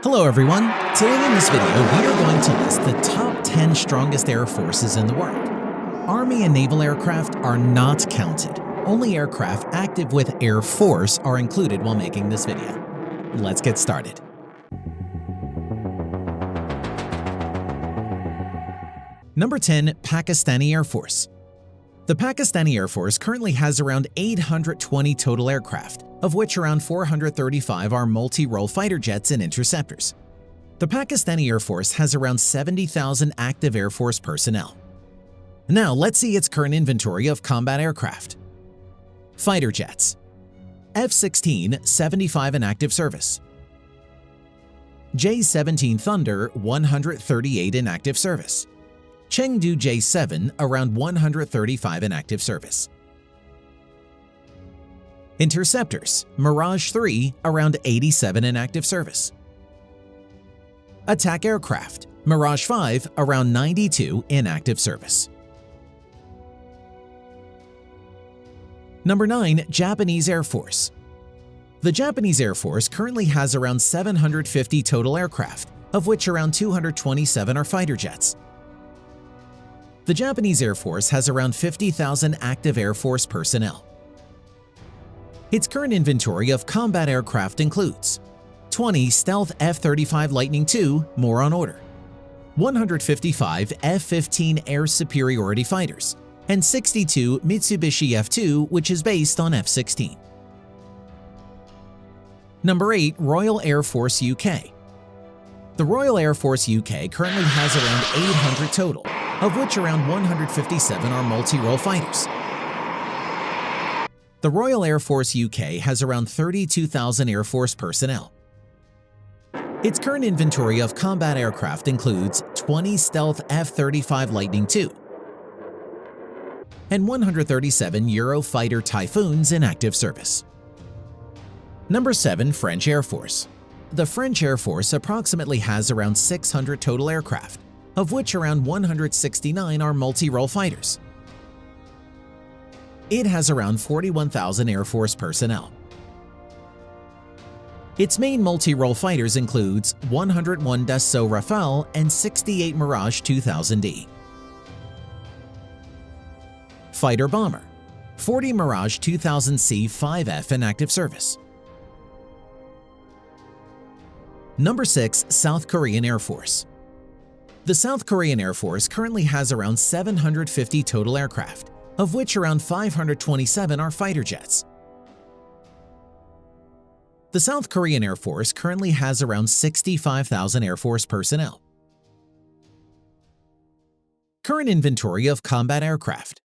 Hello everyone! Today in this video we are going to list the top 10 strongest air forces in the world. Army and naval aircraft are not counted. Only aircraft active with Air Force are included while making this video. Let's get started. Number 10. Pakistani Air Force. The Pakistani Air Force currently has around 820 total aircraft, of which around 435 are multi-role fighter jets and interceptors. The Pakistani Air Force has around 70,000 active Air Force personnel. Now let's see its current inventory of combat aircraft. Fighter jets. F16 75 in active service. J-17 Thunder 138 in active service. Chengdu J-7 around 135 in active service. Interceptors. Mirage 3 around 87 in active service. Attack aircraft. Mirage 5 around 92 in active service. Number 9. Japanese Air Force. The Japanese Air Force currently has around 750 total aircraft, of which around 227 are fighter jets. The Japanese Air Force has around 50,000 active Air Force personnel. Its current inventory of combat aircraft includes 20 stealth F35 Lightning II, more on order, 155 F15 air superiority fighters, and 62 Mitsubishi F2, which is based on F16. Number 8. Royal Air Force UK. The Royal Air Force UK currently has around 800 total, of which around 157 are multi-role fighters. The Royal Air Force UK has around 32,000 Air Force personnel. Its current inventory of combat aircraft includes 20 stealth F-35 Lightning II and 137 Eurofighter Typhoons in active service. Number 7. French Air Force. The French Air Force approximately has around 600 total aircraft, of which around 169 are multi-role fighters. It has around 41,000 Air Force personnel. Its main multi-role fighters includes 101 Dassault Rafale and 68 Mirage 2000D. Fighter bomber. 40 Mirage 2000C 5F in active service. Number 6. South Korean Air Force. The South Korean Air Force currently has around 750 total aircraft, of which around 527 are fighter jets. The South Korean Air Force currently has around 65,000 Air Force personnel. Current inventory of combat aircraft.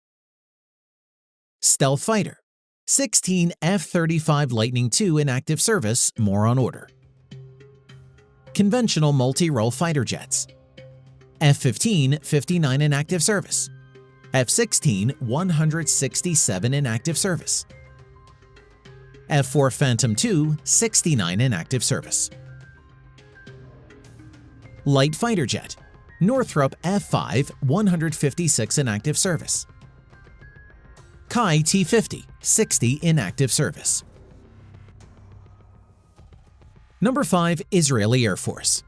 Stealth fighter. 16 F-35 Lightning II in active service, more on order. Conventional multi-role fighter jets. F15 59 in active service. F16 167 in active service. F4 Phantom II 69 in active service. Light fighter jet. Northrop F5 156 in active service. Kai T-50 60 in active service. Number 5. Israeli Air Force.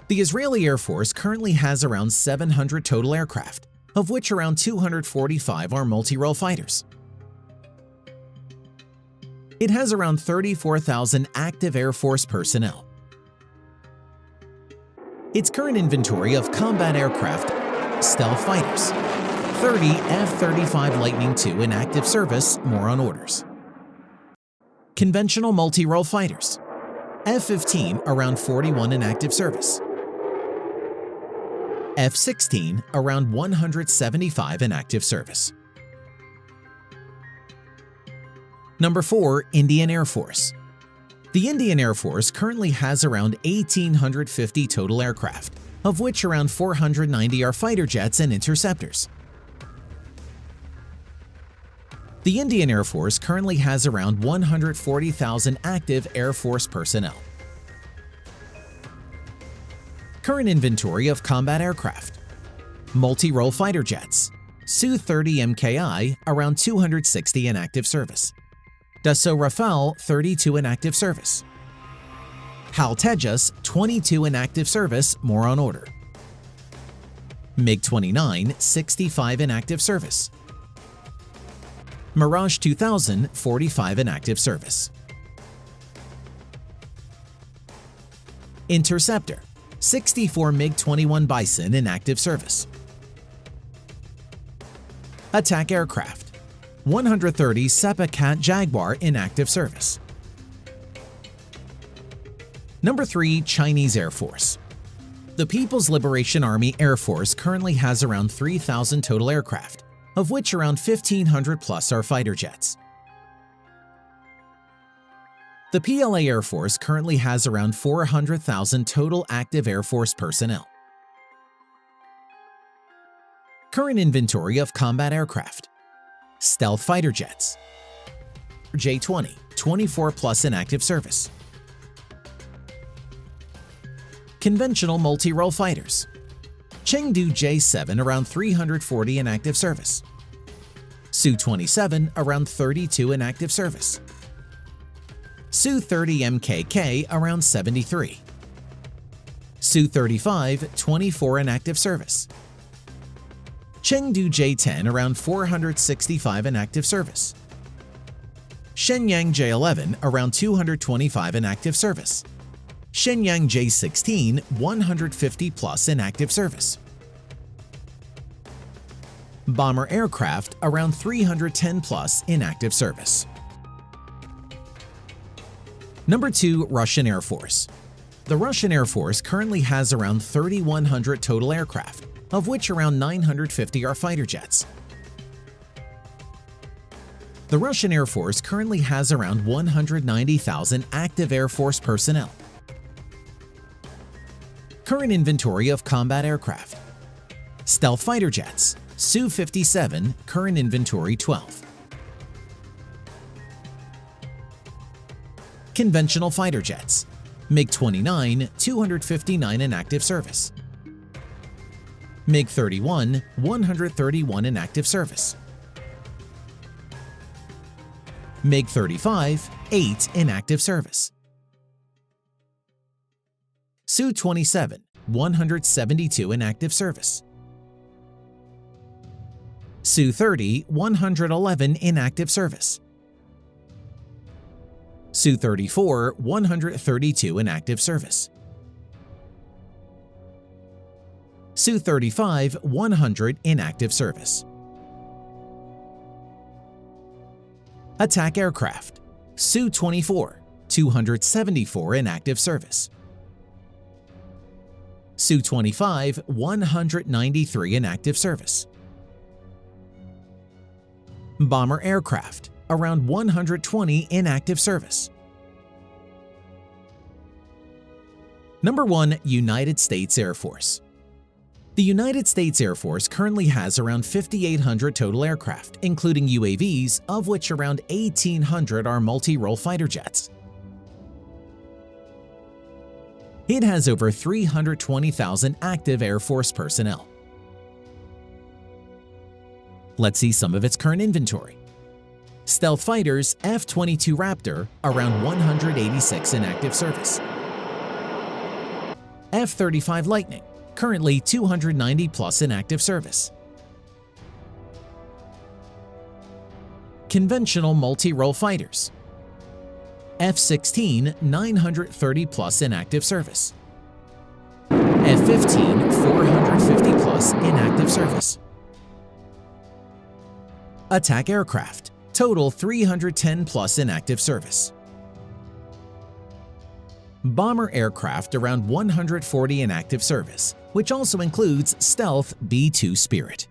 The Israeli Air Force currently has around 700 total aircraft, of which around 245 are multi-role fighters. It has around 34,000 active Air Force personnel. Its current inventory of combat aircraft, stealth fighters, 30 F-35 Lightning II in active service, more on orders. Conventional multi-role fighters, F-15 around 41 in active service. F-16 around 175 in active service. Number 4. Indian Air Force. The Indian Air Force currently has around 1,850 total aircraft, of which around 490 are fighter jets and interceptors. The Indian Air Force currently has around 140,000 active Air Force personnel. Current inventory of combat aircraft. Multi-role fighter jets. Su-30 MKI around 260 in active service. Dassault Rafale 32 in active service. HAL Tejas, 22 in active service, more on order. MiG-29, 65 in active service. Mirage 2000, 45 in active service. Interceptor, 64 MiG-21 Bison in active service. Attack aircraft, 130 Sepa Cat Jaguar in active service. Number 3. Chinese Air Force. The People's Liberation Army Air Force currently has around 3,000 total aircraft, of which around 1,500 plus are fighter jets. The PLA Air Force currently has around 400,000 total active Air Force personnel. Current inventory of combat aircraft. Stealth fighter jets. J-20, 24 plus in active service. Conventional multi-role fighters. Chengdu J-7 around 340 in active service. Su-27 around 32 in active service. Su-30 MKK around 73. Su-35 24 in active service. Chengdu J-10 around 465 in active service. Shenyang J-11 around 225 in active service. Shenyang J-16 150 plus in active service. Bomber aircraft around 310 plus in active service. Number 2. Russian Air Force. The Russian Air Force currently has around 3,100 total aircraft, of which around 950 are fighter jets. The Russian Air Force currently has around 190,000 active Air Force personnel. Current inventory of combat aircraft. Stealth fighter jets. Su-57, current inventory 12. Conventional fighter jets. MiG-29, 259 in active service. MiG-31, 131 in active service. MiG-35, 8 in active service. Su-27, 172 in active service. Su-30, 111 in active service. Su-34, 132 in active service. Su-35, 100 in active service. Attack aircraft. Su-24, 274 in active service. Su-25, 193 in active service. Bomber aircraft, around 120 in active service. Number 1. United States Air Force. The United States Air Force currently has around 5,800 total aircraft, including UAVs, of which around 1,800 are multi-role fighter jets. It has over 320,000 active Air Force personnel. Let's see some of its current inventory. Stealth fighters F-22 Raptor, around 186 in active service. F-35 Lightning, currently 290 plus in active service. Conventional multi-role fighters. F-16 930 plus in active service. F-15 450 plus in active service. Attack aircraft, total 310 plus in active service. Bomber aircraft around 140 in active service, which also includes Stealth B-2 Spirit.